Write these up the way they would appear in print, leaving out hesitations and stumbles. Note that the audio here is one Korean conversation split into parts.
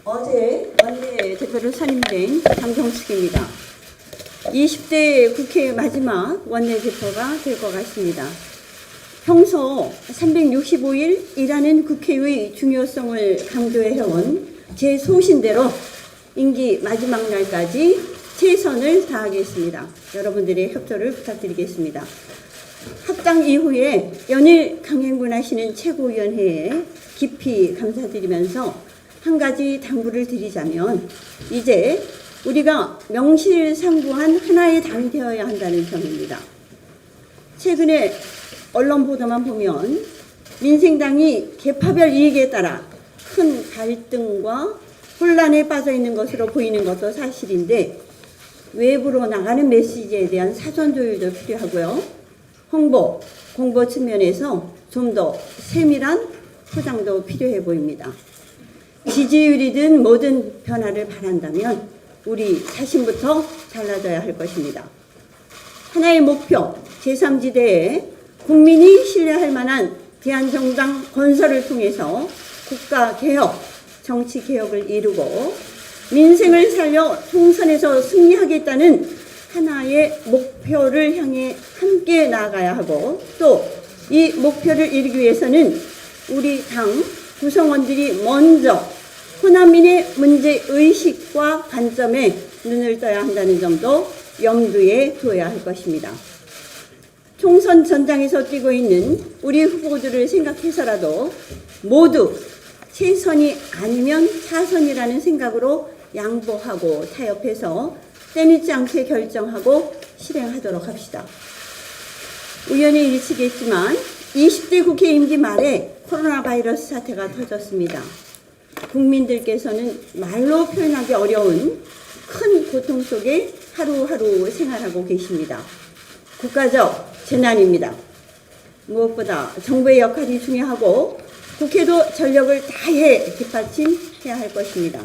어제 원내 대표로 선임된 장정숙입니다. 20대 국회 마지막 원내 대표가 될 것 같습니다. 평소 365일 일하는 국회의 중요성을 강조해온 제 소신대로 임기 마지막 날까지 최선을 다하겠습니다. 여러분들의 협조를 부탁드리겠습니다. 합당 이후에 연일 강행군하시는 최고위원회에 깊이 감사드리면서 한 가지 당부를 드리자면, 이제 우리가 명실상부한 하나의 당이 되어야 한다는 점입니다. 최근에 언론 보도만 보면 민생당이 계파별 이익에 따라 큰 갈등과 혼란에 빠져 있는 것으로 보이는 것도 사실인데, 외부로 나가는 메시지에 대한 사전 조율도 필요하고요. 공보 측면에서 좀 더 세밀한 포장도 필요해 보입니다. 지지율이든 모든 변화를 바란다면 우리 자신부터 달라져야 할 것입니다. 하나의 목표, 제3지대에 국민이 신뢰할 만한 대한정당 건설을 통해서 국가개혁, 정치개혁을 이루고 민생을 살려 총선에서 승리하겠다는 하나의 목표를 향해 함께 나아가야 하고, 또 이 목표를 이루기 위해서는 우리 당 구성원들이 먼저 호남민의 문제의식과 관점에 눈을 떠야 한다는 점도 염두에 둬야 할 것입니다. 총선 전장에서 뛰고 있는 우리 후보들을 생각해서라도 모두 최선이 아니면 차선이라는 생각으로 양보하고 타협해서 때늦지 않게 결정하고 실행하도록 합시다. 우연히 일치겠지만 20대 국회 임기 말에 코로나 바이러스 사태가 터졌습니다. 국민들께서는 말로 표현하기 어려운 큰 고통 속에 하루하루 생활하고 계십니다. 국가적 재난입니다. 무엇보다 정부의 역할이 중요하고 국회도 전력을 다해 뒷받침해야 할 것입니다.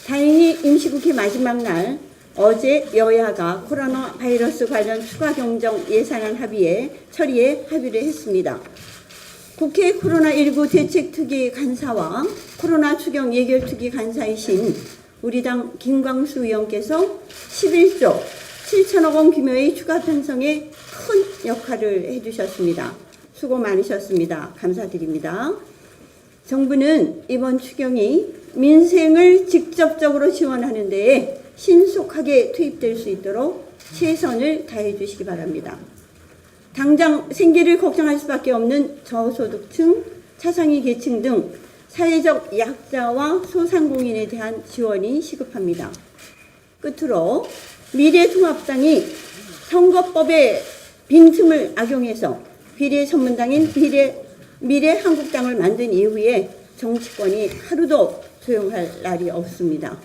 다행히 임시국회 마지막 날 어제 여야가 코로나 바이러스 관련 추가 경정 예산안 처리에 합의를 했습니다. 국회 코로나19 대책특위 간사와 코로나 추경 예결특위 간사이신 우리 당 김광수 의원께서 11조 7천억 원 규모의 추가 편성에 큰 역할을 해주셨습니다. 수고 많으셨습니다. 감사드립니다. 정부는 이번 추경이 민생을 직접적으로 지원하는 데에 신속하게 투입될 수 있도록 최선을 다해 주시기 바랍니다. 당장 생계를 걱정할 수밖에 없는 저소득층, 차상위 계층 등 사회적 약자와 소상공인에 대한 지원이 시급합니다. 끝으로 미래통합당이 선거법의 빈틈을 악용해서 비례전문당인 미래한국당을 만든 이후에 정치권이 하루도 조용할 날이 없습니다.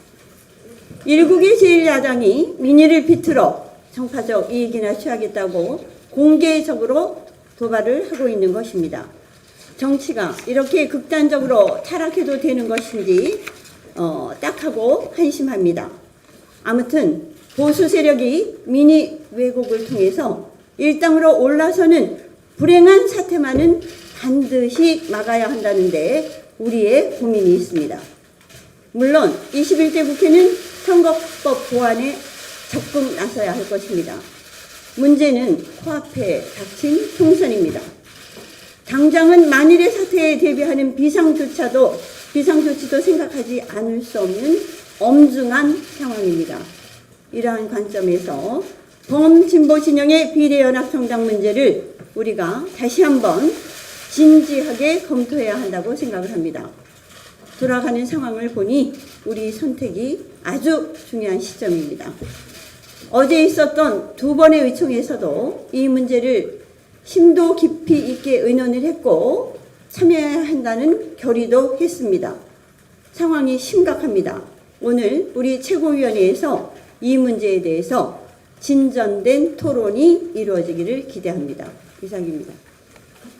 일국의 제1야당이 민의를 비틀어 정파적 이익이나 취하겠다고 공개적으로 도발을 하고 있는 것입니다. 정치가 이렇게 극단적으로 타락해도 되는 것인지 딱하고 한심합니다. 아무튼 보수 세력이 민의 왜곡을 통해서 일당으로 올라서는 불행한 사태만은 반드시 막아야 한다는데 우리의 고민이 있습니다. 물론 21대 국회는 선거법 보완에 적극 나서야 할 것입니다. 문제는 코앞에 닥친 총선입니다. 당장은 만일의 사태에 대비하는 비상조치도 생각하지 않을 수 없는 엄중한 상황입니다. 이러한 관점에서 범진보 진영의 비례연합정당 문제를 우리가 다시 한번 진지하게 검토해야 한다고 생각을 합니다. 돌아가는 상황을 보니 우리 선택이 아주 중요한 시점입니다. 어제 있었던 두 번의 의총에서도 이 문제를 심도 깊이 있게 의논을 했고 참여해야 한다는 결의도 했습니다. 상황이 심각합니다. 오늘 우리 최고위원회에서 이 문제에 대해서 진전된 토론이 이루어지기를 기대합니다. 이상입니다.